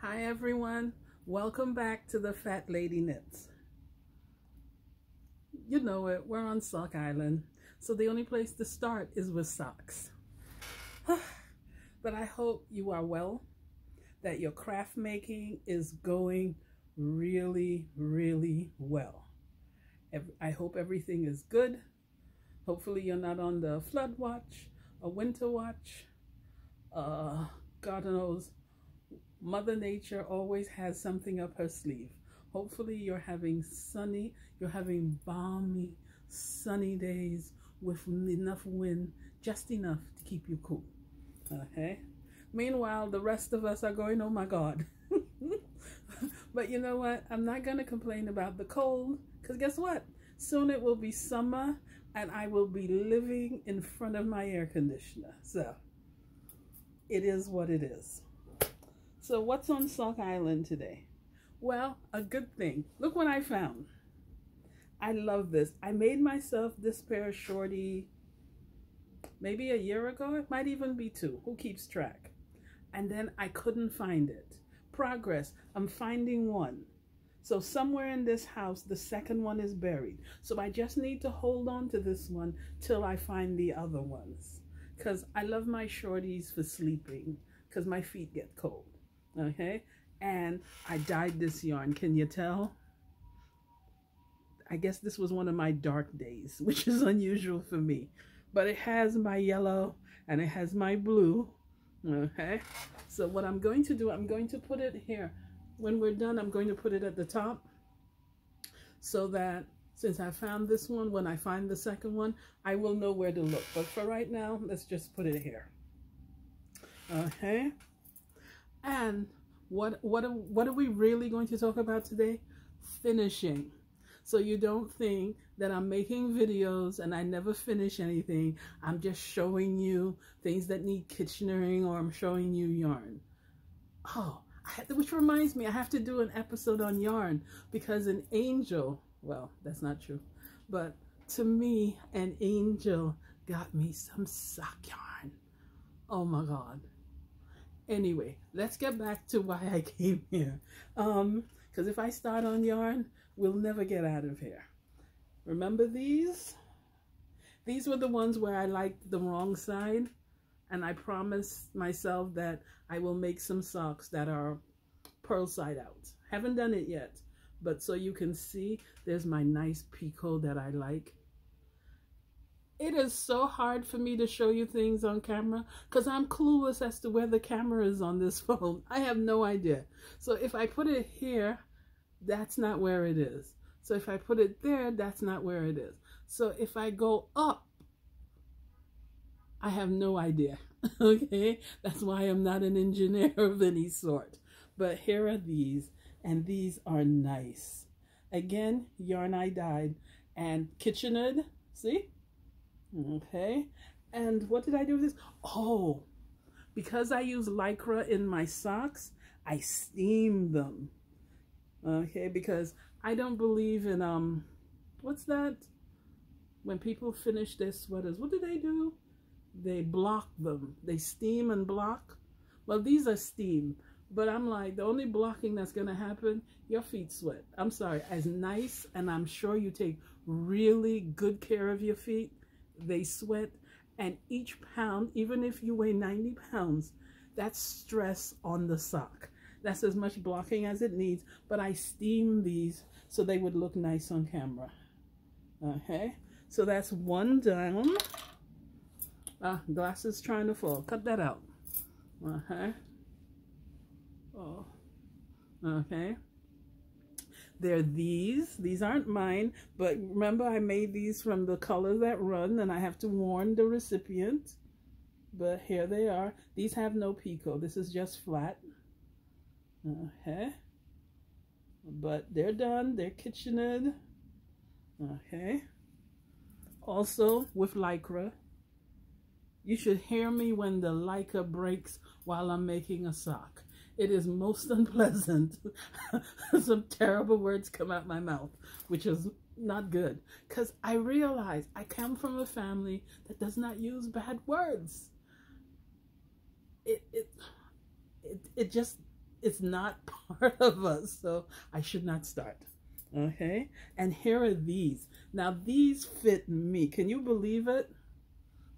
Hi everyone, welcome back to the Fat Lady Knits. You know it, we're on Sock Island, so the only place to start is with socks. But I hope you are well, that your craft making is going really, really well. I hope everything is good. Hopefully you're not on the flood watch, a winter watch, God knows. Mother Nature always has something up her sleeve. Hopefully you're having balmy, sunny days with enough wind, just enough to keep you cool. Okay? Meanwhile, the rest of us are going, oh my God. But you know what? I'm not going to complain about the cold, because guess what? Soon it will be summer and I will be living in front of my air conditioner. So, it is what it is. So what's on Sock Island today? Well, a good thing. Look what I found. I love this. I made myself this pair of shorty maybe a year ago. It might even be 2. Who keeps track? And then I couldn't find it. Progress. I'm finding one. So somewhere in this house, the second one is buried. So I just need to hold on to this one till I find the other ones. Because I love my shorties for sleeping because my feet get cold. Okay, and I dyed this yarn. Can you tell? I guess this was one of my dark days, which is unusual for me. But it has my yellow and it has my blue. Okay, so what I'm going to do, I'm going to put it here. When we're done, I'm going to put it at the top so that since I found this one, when I find the second one, I will know where to look. But for right now, let's just put it here. Okay. And what are we really going to talk about today? Finishing. So you don't think that I'm making videos and I never finish anything. I'm just showing you things that need kitchenering, or I'm showing you yarn. Oh, which reminds me, I have to do an episode on yarn, because an angel, well, that's not true, but to me, an angel got me some sock yarn. Oh my God. Anyway, let's get back to why I came here. Because if I start on yarn, we'll never get out of here. Remember these? These were the ones where I liked the wrong side. And I promised myself that I will make some socks that are pearl side out. Haven't done it yet. But so you can see, there's my nice picot that I like. It is so hard for me to show you things on camera because I'm clueless as to where the camera is on this phone. I have no idea. So if I put it here, that's not where it is. So if I put it there, that's not where it is. So if I go up, I have no idea. Okay, that's why I'm not an engineer of any sort. But here are these, and these are nice. Again, yarn I dyed and KitchenAid. See? Okay, and what did I do with this? Oh, because I use Lycra in my socks, I steam them. Okay, because I don't believe in, what's that? When people finish their sweaters, what do? They block them. They steam and block. Well, these are steam, but I'm like, the only blocking that's going to happen, your feet sweat. I'm sorry, as nice, and I'm sure you take really good care of your feet, they sweat, and each pound, even if you weigh 90 pounds, that's stress on the sock. That's as much blocking as it needs, but I steam these so they would look nice on camera. Okay, so that's one down. Glasses trying to fall. Cut that out. Okay. Oh. Okay. They're these. These aren't mine, but remember I made these from the Color That Run, and I have to warn the recipient. But here they are. These have no picot. This is just flat. Okay. But they're done. They're KitchenAid. Okay. Also with Lycra. You should hear me when the Lycra breaks while I'm making a sock. It is most unpleasant. Some terrible words come out my mouth, which is not good. Because I realize I come from a family that does not use bad words. It just it's not part of us, so I should not start. Okay, and here are these. Now these fit me. Can you believe it?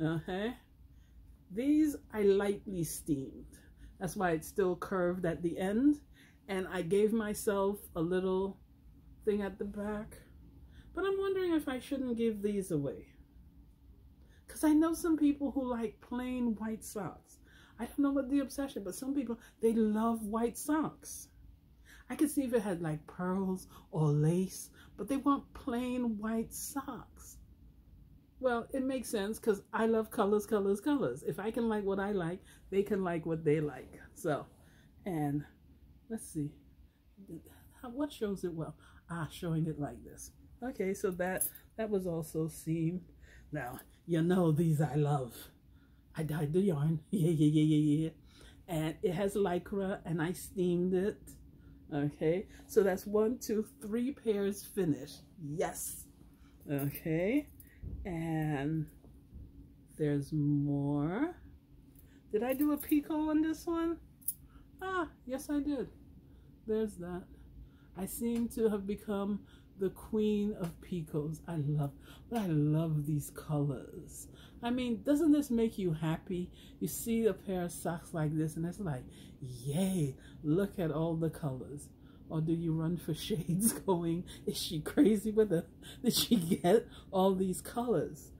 Okay, these I lightly steamed. That's why it's still curved at the end. And I gave myself a little thing at the back. But I'm wondering if I shouldn't give these away. Because I know some people who like plain white socks. I don't know what the obsession, but some people, they love white socks. I could see if it had like pearls or lace, but they want plain white socks. Well, it makes sense because I love colors, colors, colors. If I can like what I like, they can like what they like. So, and let's see. What shows it well? Showing it like this. Okay, so that was also seamed. Now, you know these I love. I dyed the yarn. Yeah. And it has Lycra, and I steamed it. Okay, so that's 1, 2, 3 pairs finished. Yes. Okay, and there's more. Did I do a picot on this one? Yes I did. There's that. I seem to have become the queen of picots. I love these colors. I mean, doesn't this make you happy? You see a pair of socks like this and it's like, yay, look at all the colors. Or do you run for shades going, is she crazy with her? Did she get all these colors?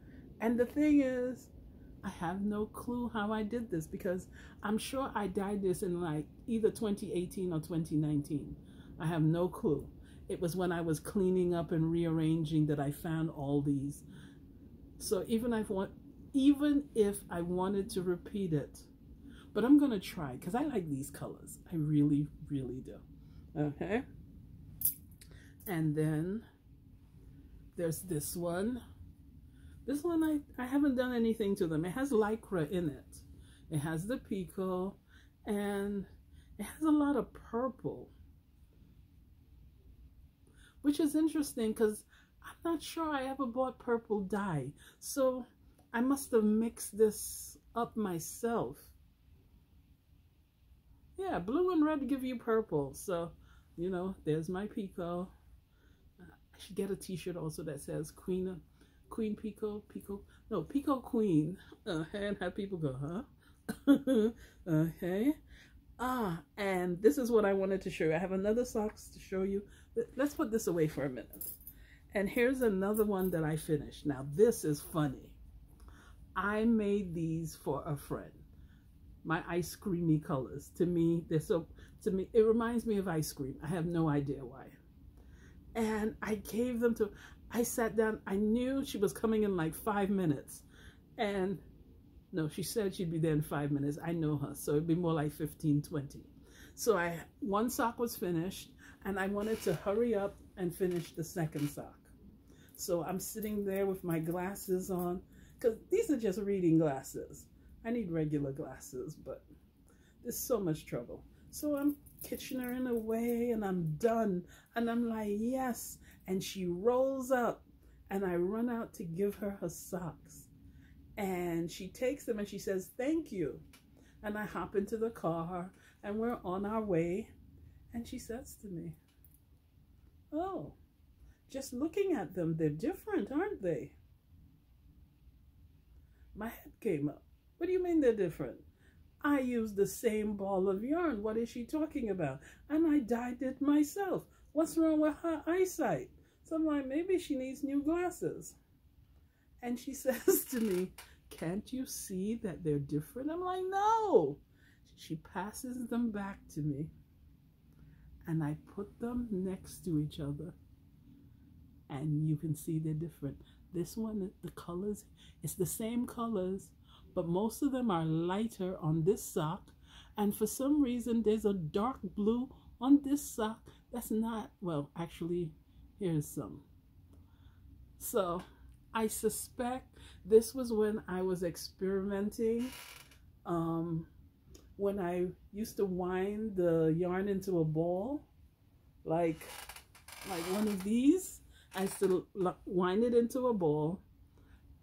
And the thing is, I have no clue how I did this because I'm sure I dyed this in like either 2018 or 2019. I have no clue. It was when I was cleaning up and rearranging that I found all these. So even if I wanted to repeat it, but I'm gonna try because I like these colors. I really, really do. Okay. And then there's this one. This one I haven't done anything to them. It has Lycra in it. It has the picot and it has a lot of purple, which is interesting because I'm not sure I ever bought purple dye. So I must have mixed this up myself. Yeah, blue and red give you purple. So, you know, there's my picot. I should get a t-shirt also that says Queen Picot, Picot Queen. And have people go, huh? Okay. And this is what I wanted to show you. I have another socks to show you. Let's put this away for a minute. And here's another one that I finished. Now this is funny. I made these for a friend. My ice creamy colors. To me, it reminds me of ice cream. I have no idea why. And I gave them to, I sat down, I knew she was coming in like 5 minutes. And no, she said she'd be there in 5 minutes. I know her, so it'd be more like 15, 20. So one sock was finished, and I wanted to hurry up and finish the second sock. So I'm sitting there with my glasses on, because these are just reading glasses. I need regular glasses, but there's so much trouble. So I'm Kitchener away, and I'm done. And I'm like, yes. And she rolls up, and I run out to give her her socks. And she takes them, and she says, thank you. And I hop into the car, and we're on our way. And she says to me, oh, just looking at them, they're different, aren't they? My head came up. What do you mean they're different? I used the same ball of yarn. What is she talking about? And I dyed it myself. What's wrong with her eyesight? So I'm like, maybe she needs new glasses. And she says to me, can't you see that they're different? I'm like, no. She passes them back to me. And I put them next to each other. And you can see they're different. This one, the colors, it's the same colors, but most of them are lighter on this sock. And for some reason, there's a dark blue on this sock that's not, well, actually, here's some. So I suspect this was when I was experimenting, when I used to wind the yarn into a ball, like one of these. I used to wind it into a ball,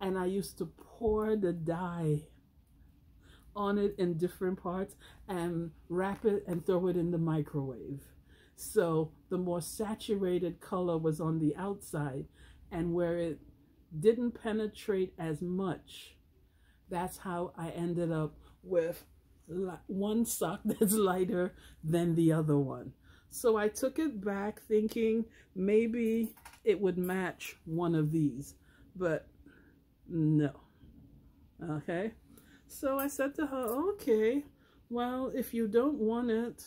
and I used to pour the dye on it in different parts and wrap it and throw it in the microwave. So the more saturated color was on the outside, and where it didn't penetrate as much, that's how I ended up with one sock that's lighter than the other one. So I took it back thinking maybe it would match one of these, but no. Okay, so I said to her, okay, well, if you don't want it,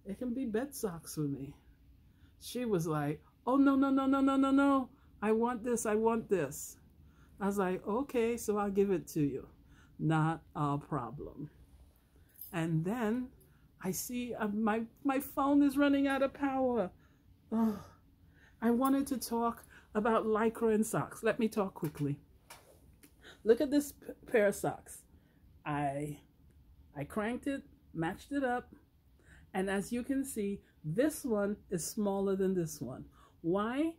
it can be bed socks with me. She was like, oh, no, no, no, no, no, no, no. I want this, I want this. I was like, okay, so I'll give it to you. Not a problem. And then I see my phone is running out of power. Oh, I wanted to talk about Lycra and socks. Let me talk quickly. Look at this pair of socks. I cranked it, matched it up, and as you can see, this one is smaller than this one. Why?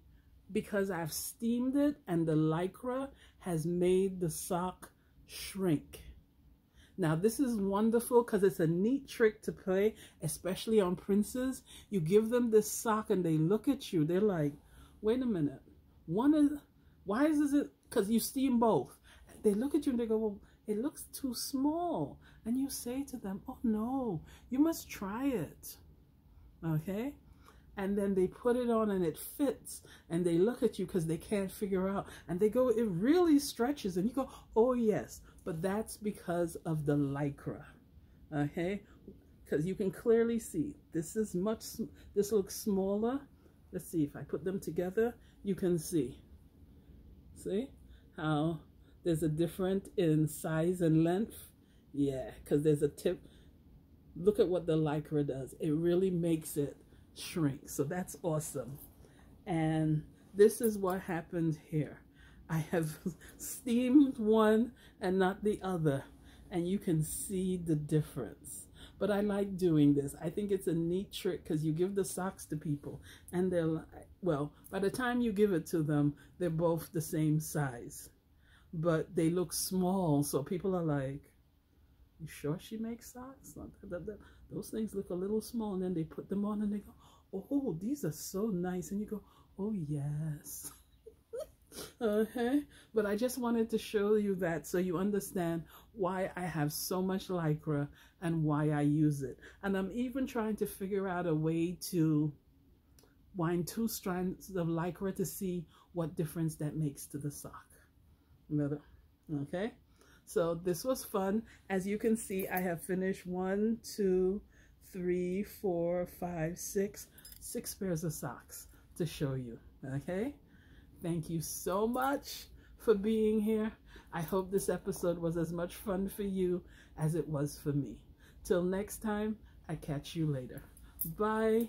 Because I've steamed it and the Lycra has made the sock shrink. Now this is wonderful because it's a neat trick to play, especially on princes. You give them this sock and they look at you. They're like, wait a minute. Why is it? Because you steam both. They look at you and they go, well, it looks too small. And you say to them, oh no, you must try it. Okay? And then they put it on and it fits. And they look at you because they can't figure out. And they go, it really stretches. And you go, oh yes. But that's because of the Lycra. Okay? Because you can clearly see this looks smaller. Let's see if I put them together, you can see. See how there's a difference in size and length? Yeah, because there's a tip. Look at what the Lycra does. It really makes it shrink. So that's awesome. And this is what happened here. I have steamed one and not the other, and you can see the difference. But I like doing this. I think it's a neat trick because you give the socks to people and they're like, well, by the time you give it to them, they're both the same size, but they look small. So people are like, you sure she makes socks? Those things look a little small. And then they put them on and they go, oh, these are so nice. And you go, oh yes. Okay, but I just wanted to show you that so you understand why I have so much Lycra and why I use it. And I'm even trying to figure out a way to wind 2 strands of Lycra to see what difference that makes to the sock. Okay, so this was fun. As you can see, I have finished 1, 2, 3, 4, 5, 6 pairs of socks to show you. Okay. Thank you so much for being here. I hope this episode was as much fun for you as it was for me. Till next time, I catch you later. Bye.